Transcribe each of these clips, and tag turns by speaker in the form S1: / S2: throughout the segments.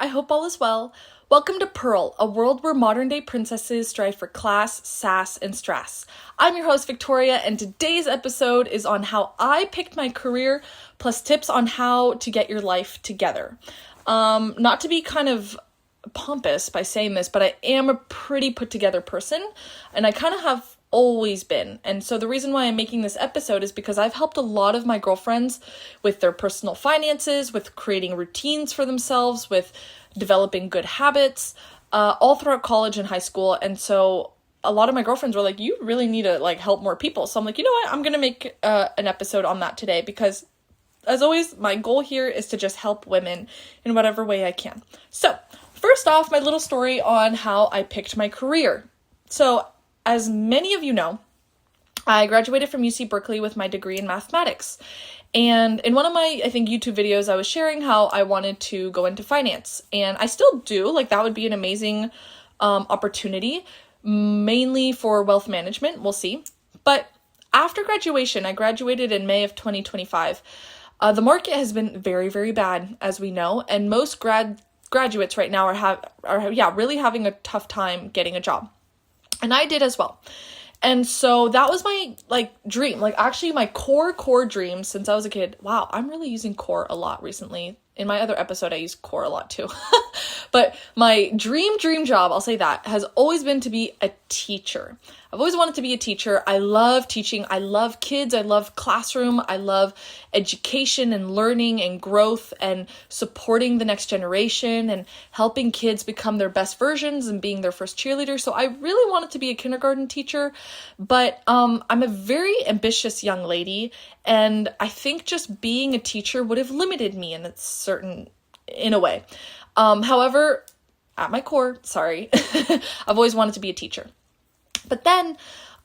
S1: I hope all is well. Welcome to Pearl, a world where modern-day princesses strive for class, sass, and strass. I'm your host, Victoria, and today's episode is on how I picked my career, plus tips on how to get your life together. Not to be kind of pompous by saying this, but I am a pretty put-together person, and I kind of have always been. And so the reason why I'm making this episode is because I've helped a lot of my girlfriends with their personal finances, with creating routines for themselves, with developing good habits, all throughout college and high school. And so a lot of my girlfriends were like, you really need to help more people. So I'm like, you know what? I'm going to make an episode on that today because, as always, my goal here is to just help women in whatever way I can. So first off, my little story on how I picked my career. So as many of you know, I graduated from UC Berkeley with my degree in mathematics. And in one of my, I think, YouTube videos, I was sharing how I wanted to go into finance. And I still do. That would be an amazing opportunity, mainly for wealth management. We'll see. But after graduation, I graduated in May of 2025. The market has been very, very bad, as we know. And most graduates right now are really having a tough time getting a job. And I did as well. And so that was my dream, actually my core dream since I was a kid. Wow, I'm really using core a lot recently. In my other episode, I use core a lot too. But my dream job, I'll say that, has always been to be a teacher. I've always wanted to be a teacher. I love teaching. I love kids. I love classroom. I love education and learning and growth and supporting the next generation and helping kids become their best versions and being their first cheerleader. So I really wanted to be a kindergarten teacher, but I'm a very ambitious young lady, and I think just being a teacher would have limited me in a way. However, at my core, I've always wanted to be a teacher. But then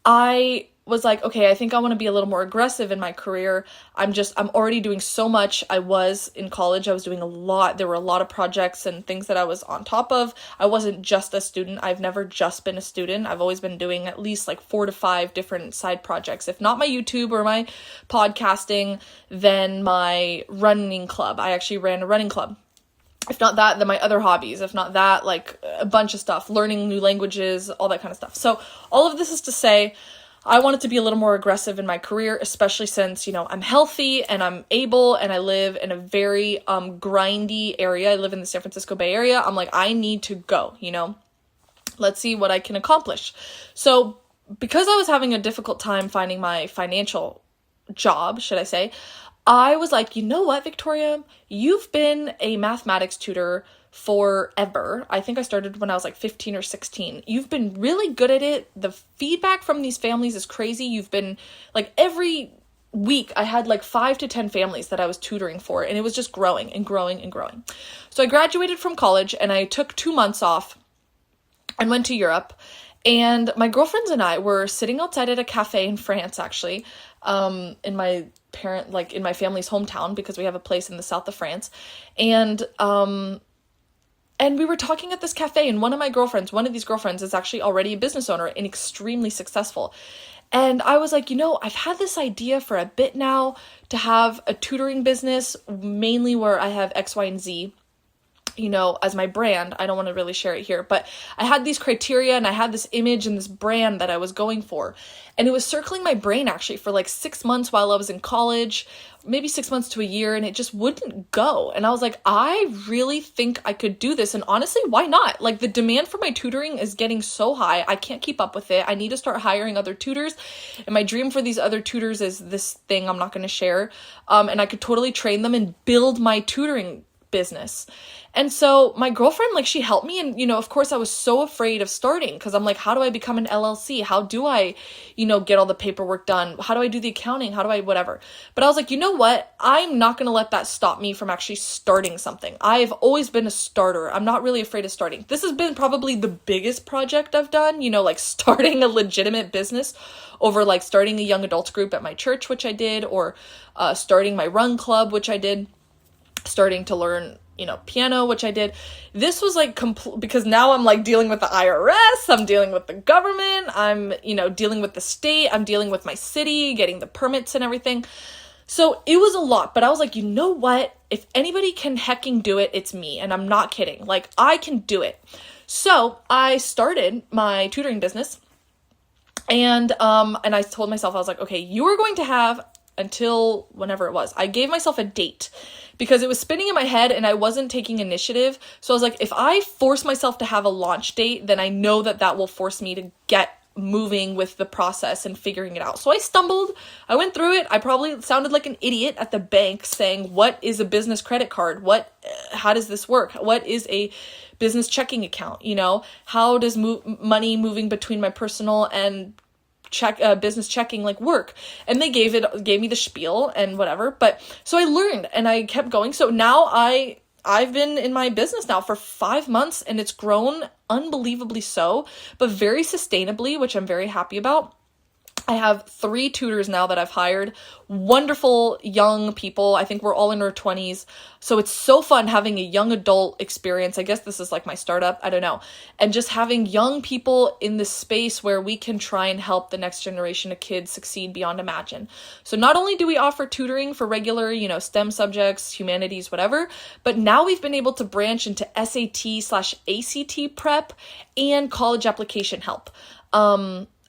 S1: I was like, okay, I think I want to be a little more aggressive in my career. I'm already doing so much. I was in college. I was doing a lot. There were a lot of projects and things that I was on top of. I wasn't just a student. I've never just been a student. I've always been doing at least 4 to 5 different side projects. If not my YouTube or my podcasting, then my running club. I actually ran a running club. If not that, then my other hobbies. If not that, a bunch of stuff, learning new languages, all that kind of stuff. So all of this is to say, I wanted to be a little more aggressive in my career, especially since, I'm healthy and I'm able and I live in a very grindy area. I live in the San Francisco Bay Area. I'm like, I need to go, Let's see what I can accomplish. So because I was having a difficult time finding my financial job, should I say, I was like, you know what, Victoria, you've been a mathematics tutor forever. I think I started when I was 15 or 16. You've been really good at it. The feedback from these families is crazy. You've been every week I had 5 to 10 families that I was tutoring for, and it was just growing and growing and growing. So I graduated from college and I took 2 months off and went to Europe. And my girlfriends and I were sitting outside at a cafe in France, actually, in my family's hometown, because we have a place in the south of France. And we were talking at this cafe, and one of these girlfriends is actually already a business owner and extremely successful. And I was like, I've had this idea for a bit now to have a tutoring business, mainly where I have X, Y, and Z, as my brand. I don't want to really share it here, but I had these criteria and I had this image and this brand that I was going for. And it was circling my brain actually for 6 months while I was in college, maybe 6 months to a year, and it just wouldn't go. And I was like, I really think I could do this. And honestly, why not? The demand for my tutoring is getting so high. I can't keep up with it. I need to start hiring other tutors. And my dream for these other tutors is this thing I'm not going to share. And I could totally train them and build my tutoring business. And so my girlfriend, she helped me. And, of course I was so afraid of starting because I'm like, how do I become an LLC? How do I, get all the paperwork done? How do I do the accounting? How do I, whatever. But I was like, you know what? I'm not going to let that stop me from actually starting something. I've always been a starter. I'm not really afraid of starting. This has been probably the biggest project I've done, starting a legitimate business over starting a young adults group at my church, which I did, or starting my run club, which I did, starting to learn piano, which I did. This was because now I'm dealing with the IRS, I'm dealing with the government, I'm, dealing with the state, I'm dealing with my city, getting the permits and everything. So it was a lot, but I was like, you know what? if anybody can hecking do it, it's me. And I'm not kidding. Like, I can do it. So I started my tutoring business, and I told myself, I was like, okay, you are going to have until whenever it was. I gave myself a date because it was spinning in my head and I wasn't taking initiative. So I was like, if I force myself to have a launch date, then I know that that will force me to get moving with the process and figuring it out. So I went through it. I probably sounded like an idiot at the bank saying, what is a business credit card? How does this work? What is a business checking account? How does money moving between my personal and business checking like work? And they gave me the spiel and whatever. But so I learned and I kept going. So now I've been in my business now for 5 months and it's grown unbelievably so, but very sustainably, which I'm very happy about. I have 3 tutors now that I've hired, wonderful young people. I think we're all in our 20s. So it's so fun having a young adult experience. I guess this is like my startup. I don't know. And just having young people in this space where we can try and help the next generation of kids succeed beyond imagine. So not only do we offer tutoring for regular, STEM subjects, humanities, whatever, but now we've been able to branch into SAT/ACT prep and college application help.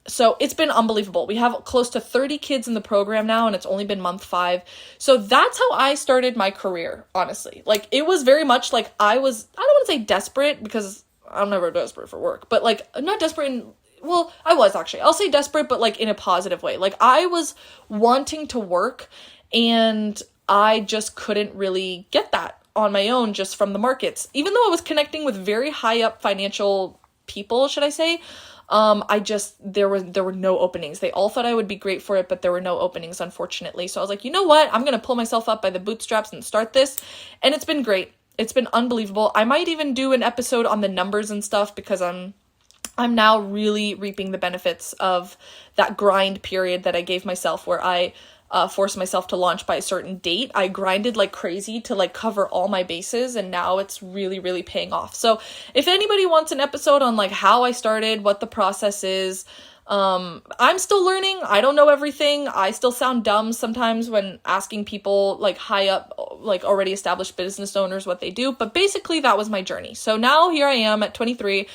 S1: So it's been unbelievable. We have close to 30 kids in the program now, and it's only been month 5. So that's how I started my career, honestly. Like, it was very much like I don't want to say desperate because I'm never desperate for work, but like, I'm not desperate I was actually. I'll say desperate, but like in a positive way. Like, I was wanting to work and I just couldn't really get that on my own just from the markets. Even though I was connecting with very high up financial people, should I say, there were no openings. They all thought I would be great for it, but there were no openings, unfortunately. So I was like, you know what? I'm going to pull myself up by the bootstraps and start this. And it's been great. It's been unbelievable. I might even do an episode on the numbers and stuff because I'm now really reaping the benefits of that grind period that I gave myself where I forced myself to launch by a certain date. I grinded like crazy to like cover all my bases, and now it's really, really paying off. So if anybody wants an episode on like how I started, what the process is, I'm still learning. I don't know everything. I still sound dumb sometimes when asking people like high up, like already established business owners what they do. But basically that was my journey. So now here I am at 23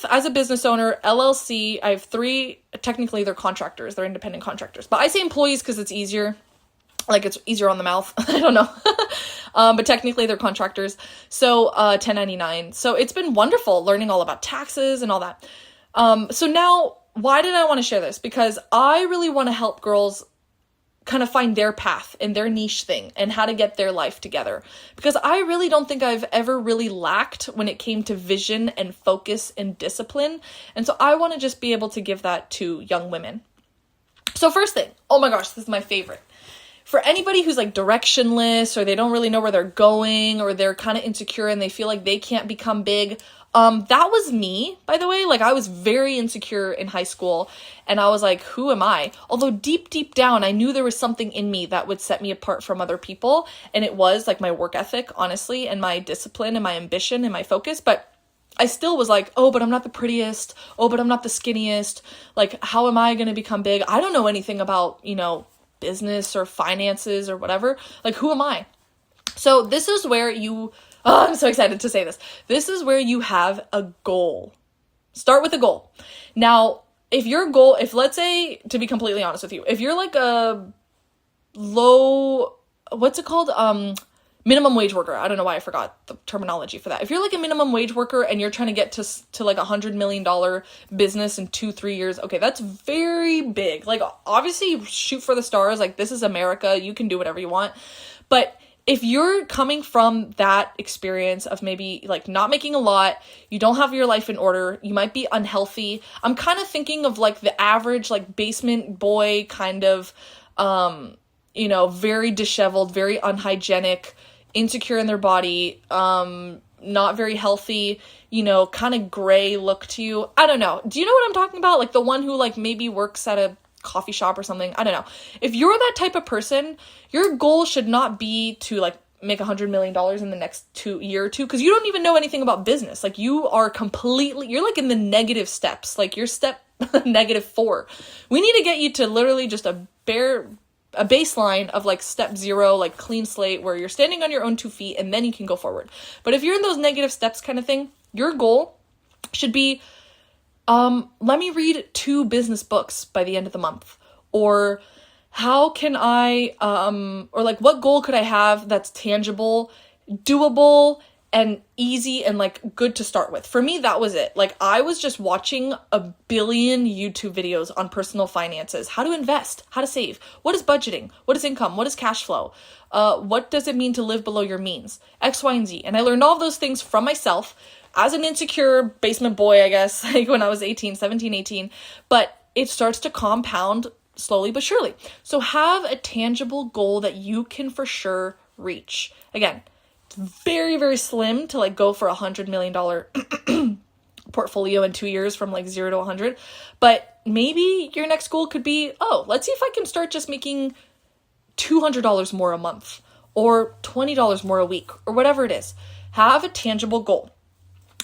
S1: as a business owner, LLC. I have 3, technically they're contractors, they're independent contractors, but I say employees because it's easier. Like, it's easier on the mouth. I don't know. But technically they're contractors. So, 1099. So it's been wonderful learning all about taxes and all that. So now, why did I want to share this? Because I really want to help girls kind of find their path and their niche thing and how to get their life together. Because I really don't think I've ever really lacked when it came to vision and focus and discipline. And so I want to just be able to give that to young women. So first thing, oh my gosh, this is my favorite. For anybody who's like directionless or they don't really know where they're going or they're kind of insecure and they feel like they can't become big, that was me, by the way. Like, I was very insecure in high school and I was like, who am I? Although deep down, I knew there was something in me that would set me apart from other people. And it was like my work ethic, honestly, and my discipline and my ambition and my focus. But I still was like, oh, but I'm not the prettiest. Oh, but I'm not the skinniest. Like, how am I going to become big? I don't know anything about, business or finances or whatever. Like, who am I? So this is where I'm so excited to say this. This is where you have a goal. Start with a goal. Now, if let's say, to be completely honest with you, if you're like a low, what's it called? Minimum wage worker. I don't know why I forgot the terminology for that. If you're like a minimum wage worker and you're trying to get to like $100 million business in 2-3 years, okay, that's very big. Like, obviously shoot for the stars. Like, this is America. You can do whatever you want. But if you're coming from that experience of maybe like not making a lot, you don't have your life in order, you might be unhealthy. I'm kind of thinking of like the average like basement boy kind of, very disheveled, very unhygienic, insecure in their body, not very healthy, kind of gray look to you. I don't know. Do you know what I'm talking about? Like the one who like maybe works at a coffee shop or something. I don't know. If you're that type of person, your goal should not be to like make $100 million in the next year or two, because you don't even know anything about business. Like, you're like in the negative steps. Like, you're step -4. We need to get you to literally just a bare a baseline of like step 0, like clean slate, where you're standing on your own 2 feet and then you can go forward. But if you're in those negative steps kind of thing, your goal should be, let me read 2 business books by the end of the month. Or how can I, or like what goal could I have that's tangible, doable, and easy and like good to start with. For me, that was it. Like I was just watching a billion YouTube videos on personal finances, how to invest, how to save, what is budgeting, what is income, what is cash flow, what does it mean to live below your means, X, Y, and Z. And I learned all of those things from myself as an insecure basement boy, I guess, like when I was 17, 18, but it starts to compound slowly but surely. So have a tangible goal that you can for sure reach. Again, very, very slim to like go for $100 million portfolio in 2 years from like 0 to 100. But maybe your next goal could be, oh, let's see if I can start just making $200 more a month or $20 more a week or whatever it is. Have a tangible goal.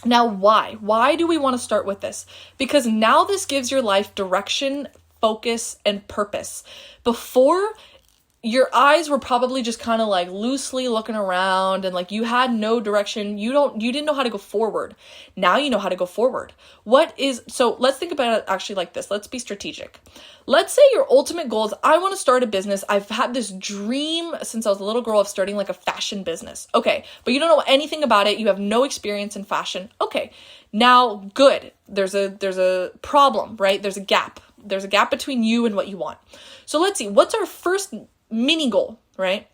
S1: Now, why? Why do we want to start with this? Because now this gives your life direction, focus, and purpose. Before, your eyes were probably just kind of like loosely looking around and like you had no direction. You didn't know how to go forward. Now you know how to go forward. So let's think about it actually like this. Let's be strategic. Let's say your ultimate goal is, I want to start a business. I've had this dream since I was a little girl of starting like a fashion business. Okay. But you don't know anything about it. You have no experience in fashion. Okay. Now, good. There's a problem, right? There's a gap. There's a gap between you and what you want. So let's see, what's our first mini goal, right?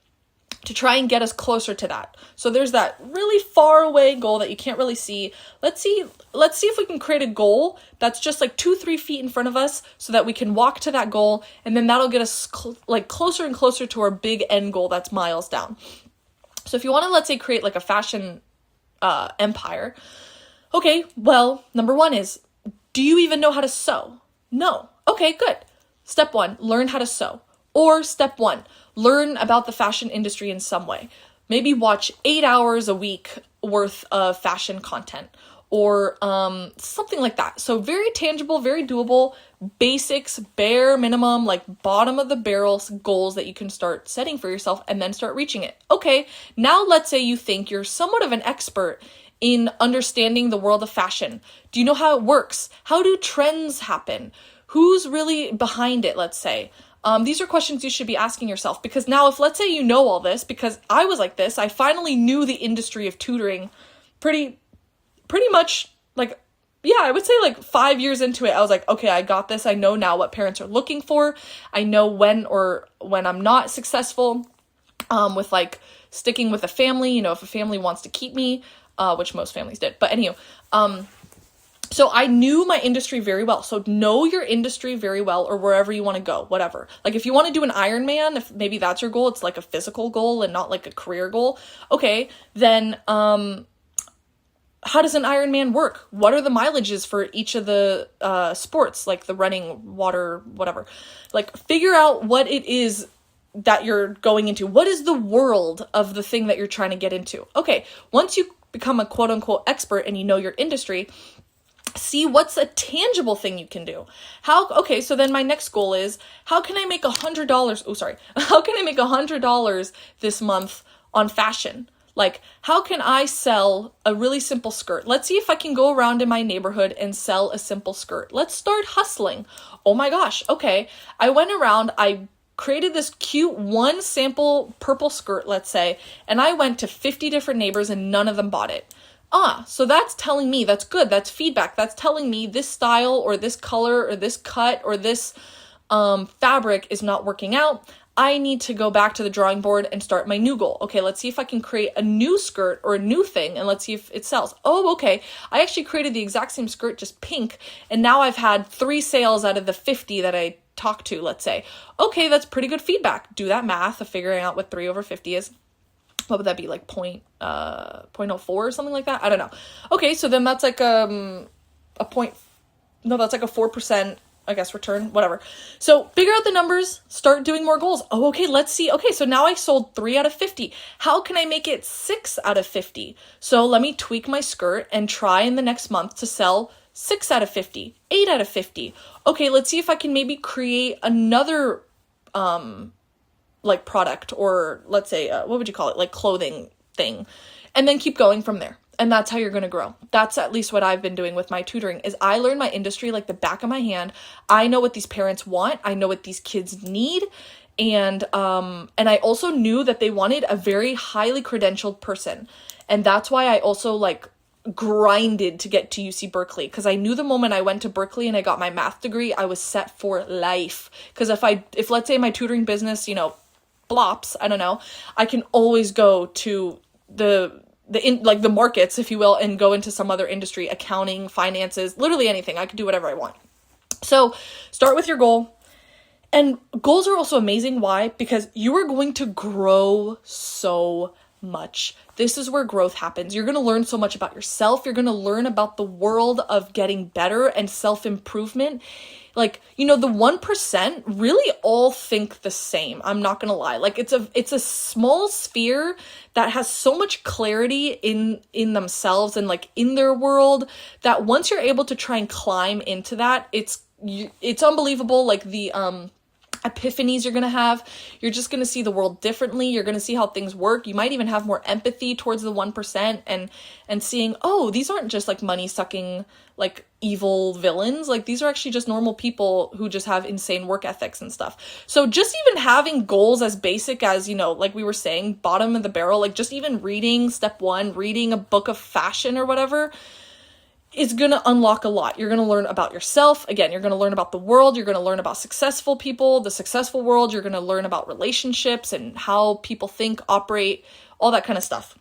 S1: To try and get us closer to that. So there's that really far away goal that you can't really see. Let's see if we can create a goal that's just like 2-3 feet in front of us so that we can walk to that goal. And then that'll get us closer and closer to our big end goal that's miles down. So if you want to, let's say, create like a fashion empire. Okay, well, number 1 is, do you even know how to sew? No. Okay, good. Step 1, learn how to sew. Or step 1, learn about the fashion industry in some way. Maybe watch 8 hours a week worth of fashion content or something like that. So very tangible, very doable, basics, bare minimum, like bottom of the barrel goals that you can start setting for yourself and then start reaching it. Okay, now let's say you think you're somewhat of an expert in understanding the world of fashion. Do you know how it works? How do trends happen? Who's really behind it, let's say? These are questions you should be asking yourself, because now if let's say you know all this, because I was like this, I finally knew the industry of tutoring pretty much like, yeah, I would say like 5 years into it, I was like, okay, I got this. I know now what parents are looking for. I know when I'm not successful with like sticking with a family, if a family wants to keep me, which most families did. But anyway, so I knew my industry very well. So know your industry very well, or wherever you want to go, whatever. Like if you want to do an Ironman, if maybe that's your goal, it's like a physical goal and not like a career goal. Okay, then how does an Ironman work? What are the mileages for each of the sports, like the running, water, whatever? Like figure out what it is that you're going into. What is the world of the thing that you're trying to get into? Okay, once you become a quote unquote expert and you know your industry, see what's a tangible thing you can do. Okay, so then my next goal is, how can I make $100? Oh, sorry. How can I make $100 this month on fashion? Like, how can I sell a really simple skirt? Let's see if I can go around in my neighborhood and sell a simple skirt. Let's start hustling. Oh my gosh. Okay. I went around, I created this cute one sample purple skirt, let's say, and I went to 50 different neighbors and none of them bought it. So that's telling me, that's good. That's feedback. That's telling me this style or this color or this cut or this fabric is not working out. I need to go back to the drawing board and start my new goal. Okay, let's see if I can create a new skirt or a new thing and let's see if it sells. Oh, okay. I actually created the exact same skirt, just pink. And now I've had 3 sales out of the 50 that I talked to, let's say. Okay, that's pretty good feedback. Do that math of figuring out what 3 over 50 is. What would that be, like 0.04 or something like that? I don't know. Okay, so then that's like that's like a 4%, I guess, return, whatever. So figure out the numbers, start doing more goals. Oh, okay, let's see. Okay, so now I sold 3 out of 50. How can I make it 6 out of 50? So let me tweak my skirt and try in the next month to sell 6 out of 50, 8 out of 50. Okay, let's see if I can maybe create another like product, or let's say, what would you call it? Like clothing thing, and then keep going from there. And that's how you're going to grow. That's at least what I've been doing with my tutoring, is I learn my industry like the back of my hand. I know what these parents want. I know what these kids need. And I also knew that they wanted a very highly credentialed person. And that's why I also like grinded to get to UC Berkeley, because I knew the moment I went to Berkeley and I got my math degree, I was set for life. Because if let's say my tutoring business, flops, I don't know, I can always go to the markets, if you will, and go into some other industry, accounting, finances, literally anything. I could do whatever I want. So start with your goal. And goals are also amazing. Why? Because you are going to grow so much. This is where growth happens. You're going to learn so much about yourself. You're going to learn about the world of getting better and self-improvement. Like, the 1% really all think the same. I'm not going to lie. Like, it's a small sphere that has so much clarity in themselves and like in their world, that once you're able to try and climb into that, it's unbelievable. Like the epiphanies you're going to have. You're just going to see the world differently. You're going to see how things work. You might even have more empathy towards the 1% and seeing, oh, these aren't just like money sucking, like evil villains. Like these are actually just normal people who just have insane work ethics and stuff. So just even having goals as basic as, like we were saying, bottom of the barrel, like just even reading step 1, reading a book of fashion or whatever, is going to unlock a lot. You're going to learn about yourself. Again, you're going to learn about the world. You're going to learn about successful people, the successful world. You're going to learn about relationships and how people think, operate, all that kind of stuff.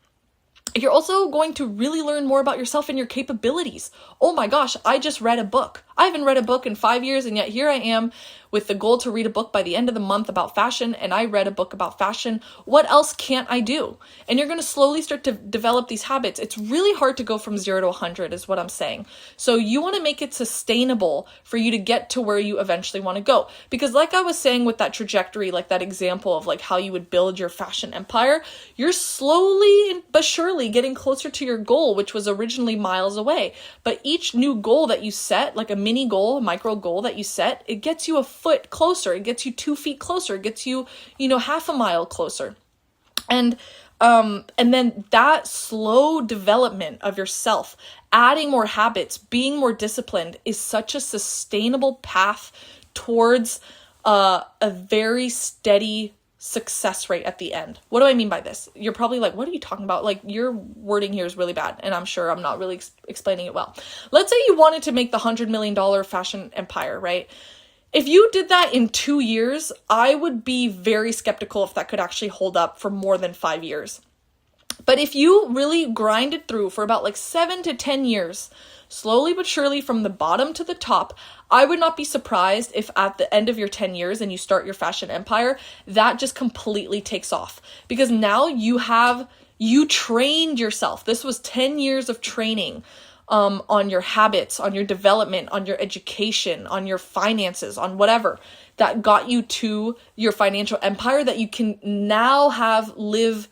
S1: You're also going to really learn more about yourself and your capabilities. Oh my gosh, I just read a book. I haven't read a book in 5 years, and yet here I am with the goal to read a book by the end of the month about fashion, and I read a book about fashion. What else can't I do? And you're going to slowly start to develop these habits. It's really hard to go from 0 to 100 is what I'm saying. So you want to make it sustainable for you to get to where you eventually want to go. Because like I was saying with that trajectory, like that example of like how you would build your fashion empire, you're slowly but surely getting closer to your goal, which was originally miles away. But each new goal that you set, like a mini goal, a micro goal that you set, it gets you a foot closer. It gets you 2 feet closer. It gets you, half a mile closer. And then that slow development of yourself, adding more habits, being more disciplined, is such a sustainable path towards a very steady success rate at the end. What do I mean by this? You're probably like, what are you talking about? Like, your wording here is really bad, and I'm sure I'm not really explaining it well. Let's say you wanted to make the $100 million fashion empire, right? If you did that in 2 years, I would be very skeptical if that could actually hold up for more than 5 years. But if you really grinded through for about like 7 to 10 years, slowly but surely from the bottom to the top, I would not be surprised if at the end of your 10 years and you start your fashion empire, that just completely takes off. Because now you trained yourself. This was 10 years of training on your habits, on your development, on your education, on your finances, on whatever that got you to your financial empire that you can now live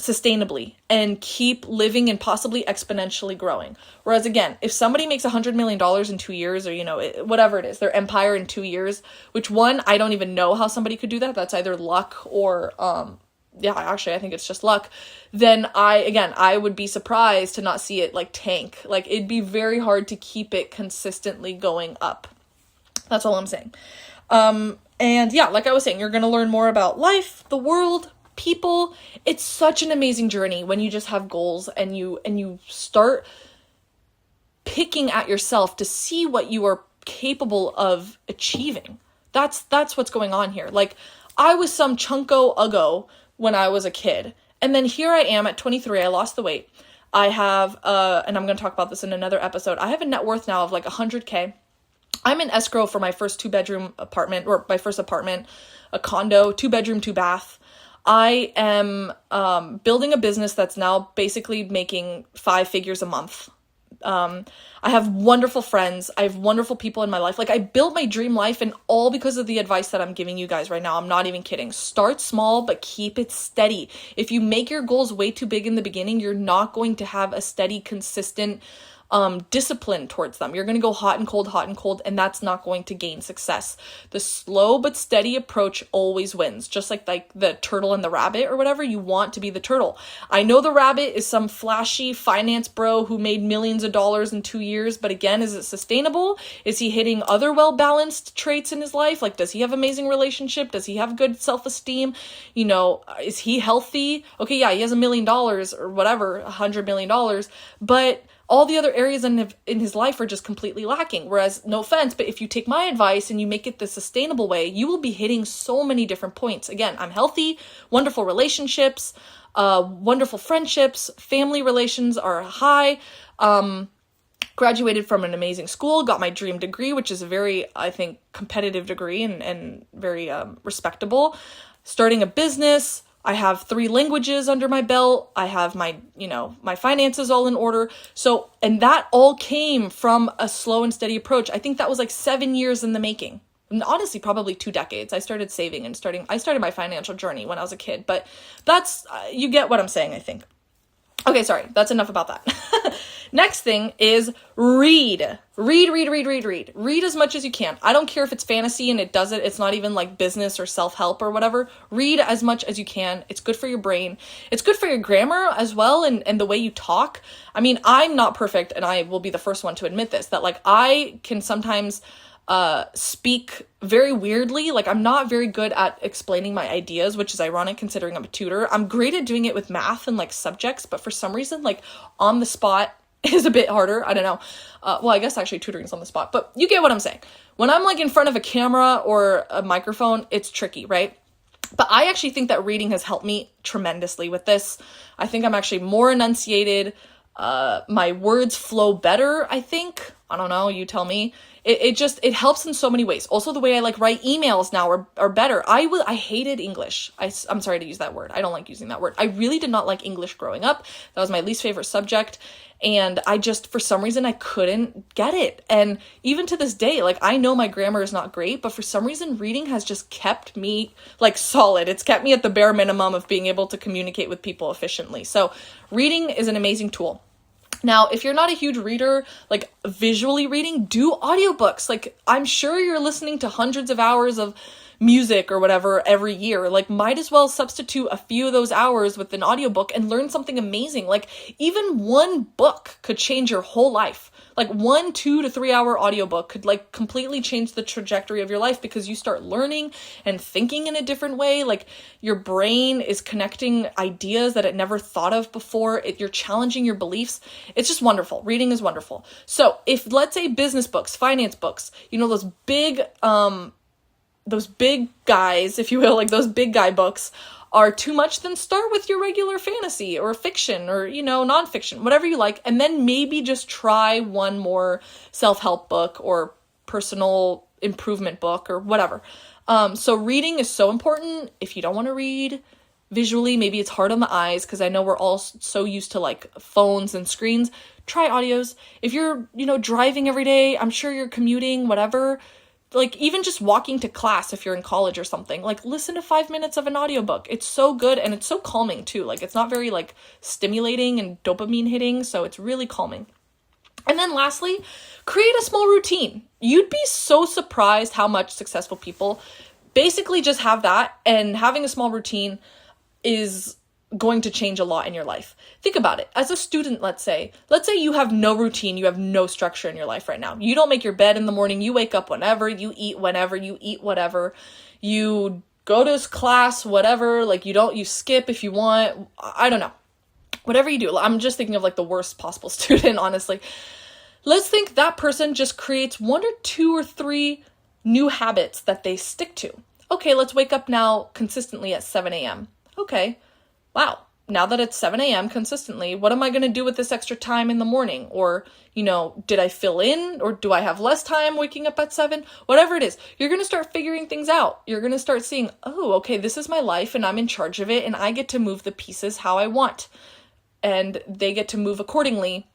S1: sustainably and keep living and possibly exponentially growing. Whereas again, if somebody makes $100 million in 2 years, or whatever it is, their empire in 2 years, which one, I don't even know how somebody could do that. That's either luck or actually I think it's just luck. Then I would be surprised to not see it like tank. Like, it'd be very hard to keep it consistently going up. That's all I'm saying. And yeah, like I was saying, you're going to learn more about life, the world, people. It's such an amazing journey when you just have goals and you start picking at yourself to see what you are capable of achieving. That's what's going on here. Like, I was some chunko uggo when I was a kid, and then here I am at 23. I lost the weight. I have and I'm going to talk about this in another episode, I have a net worth now of like 100K. I'm in escrow for my first 2-bedroom apartment, or my first apartment, a condo, 2-bedroom, 2-bath. I am building a business that's now basically making 5 figures a month. I have wonderful friends. I have wonderful people in my life. Like, I built my dream life, and all because of the advice that I'm giving you guys right now. I'm not even kidding. Start small, but keep it steady. If you make your goals way too big in the beginning, you're not going to have a steady, consistent discipline towards them. You're going to go hot and cold, and that's not going to gain success. The slow but steady approach always wins. Just like the turtle and the rabbit or whatever, you want to be the turtle. I know the rabbit is some flashy finance bro who made millions of dollars in 2 years, but again, is it sustainable? Is he hitting other well-balanced traits in his life? Like, does he have amazing relationship? Does he have good self-esteem? Is he healthy? Okay, yeah, he has $1 million or whatever, $100 million, but all the other areas in his life are just completely lacking. Whereas, no offense, but if you take my advice and you make it the sustainable way, you will be hitting so many different points. Again, I'm healthy, wonderful relationships, wonderful friendships, family relations are high, graduated from an amazing school, got my dream degree, which is a very, I think, competitive degree and very respectable. Starting a business, I have 3 languages under my belt. I have my finances all in order. So, and that all came from a slow and steady approach. I think that was like 7 years in the making. And honestly, probably 2 decades. I started saving and I started my financial journey when I was a kid, but that's, you get what I'm saying, I think. Okay, sorry, that's enough about that. Next thing is read. Read as much as you can. I don't care if it's fantasy and it's not even like business or self-help or whatever. Read as much as you can. It's good for your brain. It's good for your grammar as well and the way you talk. I mean, I'm not perfect, and I will be the first one to admit this, that like I can sometimes speak very weirdly. Like, I'm not very good at explaining my ideas, which is ironic considering I'm a tutor. I'm great at doing it with math and like subjects, but for some reason, like on the spot is a bit harder. I don't know. Well, I guess actually tutoring is on the spot, but you get what I'm saying. When I'm like in front of a camera or a microphone, it's tricky, right? But I actually think that reading has helped me tremendously with this. I think I'm actually more enunciated. My words flow better, I think. I don't know, you tell me. It helps in so many ways. Also, the way I like write emails now are better. I hated English. I'm sorry to use that word. I don't like using that word. I really did not like English growing up. That was my least favorite subject. And I just, for some reason, I couldn't get it. And even to this day, like, I know my grammar is not great, but for some reason, reading has just kept me like solid. It's kept me at the bare minimum of being able to communicate with people efficiently. So reading is an amazing tool. Now, if you're not a huge reader, like visually reading, do audiobooks. Like, I'm sure you're listening to hundreds of hours of music or whatever every year. Like, might as well substitute a few of those hours with an audiobook and learn something amazing. Like, even one book could change your whole life. Like, 1 2 to 3 hour audiobook could like completely change the trajectory of your life, because you start learning and thinking in a different way. Like, your brain is connecting ideas that it never thought of before. You're challenging your beliefs. It's just wonderful. Reading is wonderful. So if, let's say, business books, finance books, those big guys, if you will, like those big guy books are too much, then start with your regular fantasy or fiction or, nonfiction, whatever you like. And then maybe just try one more self-help book or personal improvement book or whatever. So reading is so important. If you don't want to read visually, maybe it's hard on the eyes, because I know we're all so used to like phones and screens. Try audios. If you're, driving every day, I'm sure you're commuting, whatever, like even just walking to class, if you're in college or something, like listen to 5 minutes of an audiobook. It's so good, and it's so calming too. Like, it's not very like stimulating and dopamine hitting, so it's really calming. And then lastly, create a small routine. You'd be so surprised how much successful people basically just have that, and having a small routine is going to change a lot in your life. Think about it. As a student, let's say you have no routine, you have no structure in your life right now. You don't make your bed in the morning, you wake up whenever, you eat whenever, you eat whatever, you go to class, whatever, like you skip if you want, I don't know. Whatever you do, I'm just thinking of like the worst possible student, honestly. Let's think that person just creates 1 or 2 or 3 new habits that they stick to. Okay, let's wake up now consistently at 7 a.m. Okay, wow, now that it's 7 a.m. consistently, what am I going to do with this extra time in the morning? Or, did I fill in, or do I have less time waking up at 7? Whatever it is, you're going to start figuring things out. You're going to start seeing, oh, okay, this is my life and I'm in charge of it, and I get to move the pieces how I want. And they get to move accordingly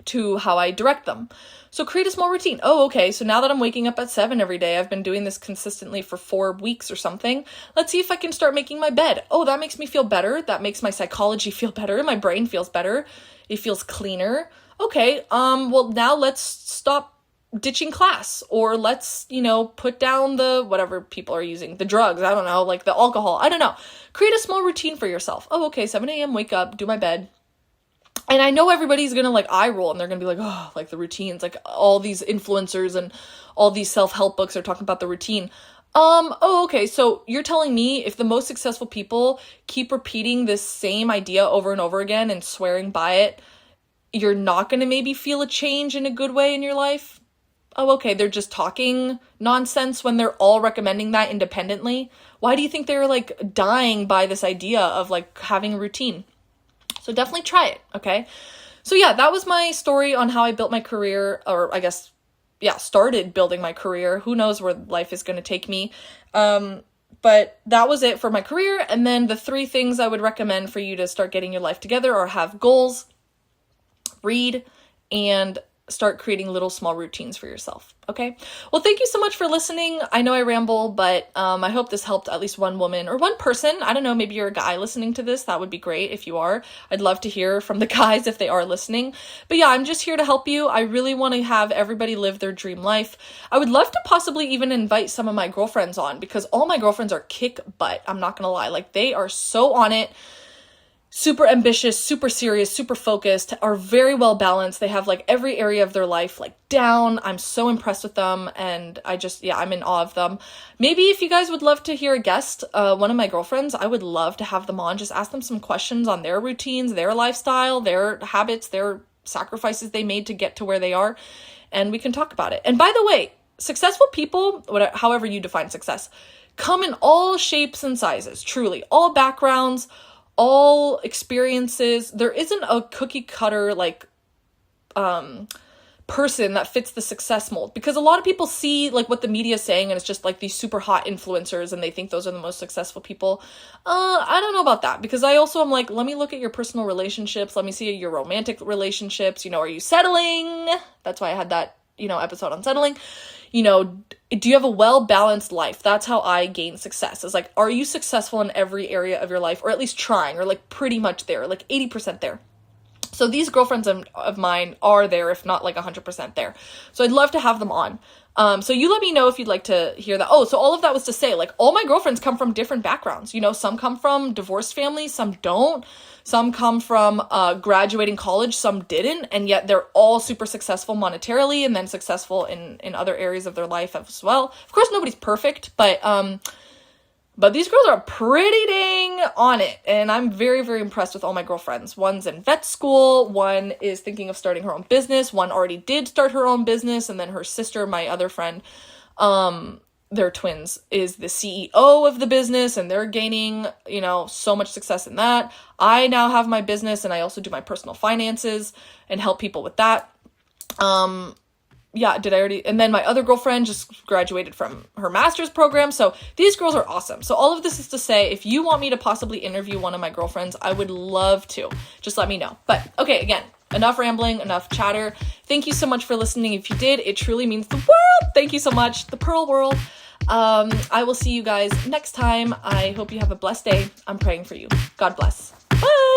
S1: to how I direct them. So create a small routine. Oh, okay, so now that I'm waking up at 7 every day, I've been doing this consistently for 4 weeks or something. Let's see if I can start making my bed. Oh, that makes me feel better. That makes my psychology feel better. My brain feels better. It feels cleaner. Okay, well, now let's stop ditching class, or let's, put down the whatever people are using, the drugs, I don't know, like the alcohol, I don't know. Create a small routine for yourself. Oh, okay, 7 a.m., wake up, do my bed. And I know everybody's gonna like eye roll and they're gonna be like, oh, like the routines, like all these influencers and all these self-help books are talking about the routine. Oh, okay, so you're telling me if the most successful people keep repeating this same idea over and over again and swearing by it, you're not gonna maybe feel a change in a good way in your life? Oh, okay, they're just talking nonsense when they're all recommending that independently. Why do you think they're like dying by this idea of like having a routine? So definitely try it, okay? So yeah, that was my story on how I built my career, or I guess, yeah, started building my career. Who knows where life is going to take me. But that was it for my career. And then the 3 things I would recommend for you to start getting your life together or have goals: read, and start creating little small routines for yourself. Okay. Well, thank you so much for listening. I know I ramble, but I hope this helped at least one woman or one person. I don't know, maybe you're a guy listening to this. That would be great if you are. I'd love to hear from the guys if they are listening. But yeah, I'm just here to help you. I really want to have everybody live their dream life. I would love to possibly even invite some of my girlfriends on, because all my girlfriends are kick butt. I'm not going to lie. Like, they are so on it. Super ambitious, super serious, super focused, are very well balanced. They have like every area of their life like down. I'm so impressed with them, and I'm in awe of them. Maybe if you guys would love to hear a guest, one of my girlfriends, I would love to have them on. Just ask them some questions on their routines, their lifestyle, their habits, their sacrifices they made to get to where they are, and we can talk about it. And by the way, successful people, however you define success, come in all shapes and sizes, truly, all backgrounds, all experiences. There isn't a cookie cutter like person that fits the success mold, because a lot of people see like what the media is saying and it's just like these super hot influencers and they think those are the most successful people. I don't know about that, because I also am like, let me look at your personal relationships. Let me see your romantic relationships. Are you settling? That's why I had that, episode on settling. Do you have a well-balanced life? That's how I gain success. It's like, are you successful in every area of your life, or at least trying, or like pretty much there, like 80% there? So these girlfriends of mine are there, if not like 100% there. So I'd love to have them on. So you let me know if you'd like to hear that. Oh, so all of that was to say, like, all my girlfriends come from different backgrounds. Some come from divorced families, some don't. Some come from graduating college, some didn't, and yet they're all super successful monetarily and then successful in other areas of their life as well. Of course, nobody's perfect, but these girls are pretty dang on it, and I'm very, very impressed with all my girlfriends. One's in vet school, one is thinking of starting her own business, one already did start her own business, and then her sister, my other friend, they're twins, is the CEO of the business, and they're gaining, so much success in that. I now have my business, and I also do my personal finances and help people with that. Yeah, did I already? And then my other girlfriend just graduated from her master's program. So these girls are awesome. So all of this is to say, if you want me to possibly interview one of my girlfriends, I would love to. Just let me know. But okay, again, enough rambling, enough chatter. Thank you so much for listening. If you did, it truly means the world. Thank you so much. The Pearl world. I will see you guys next time. I hope you have a blessed day. I'm praying for you. God bless. Bye.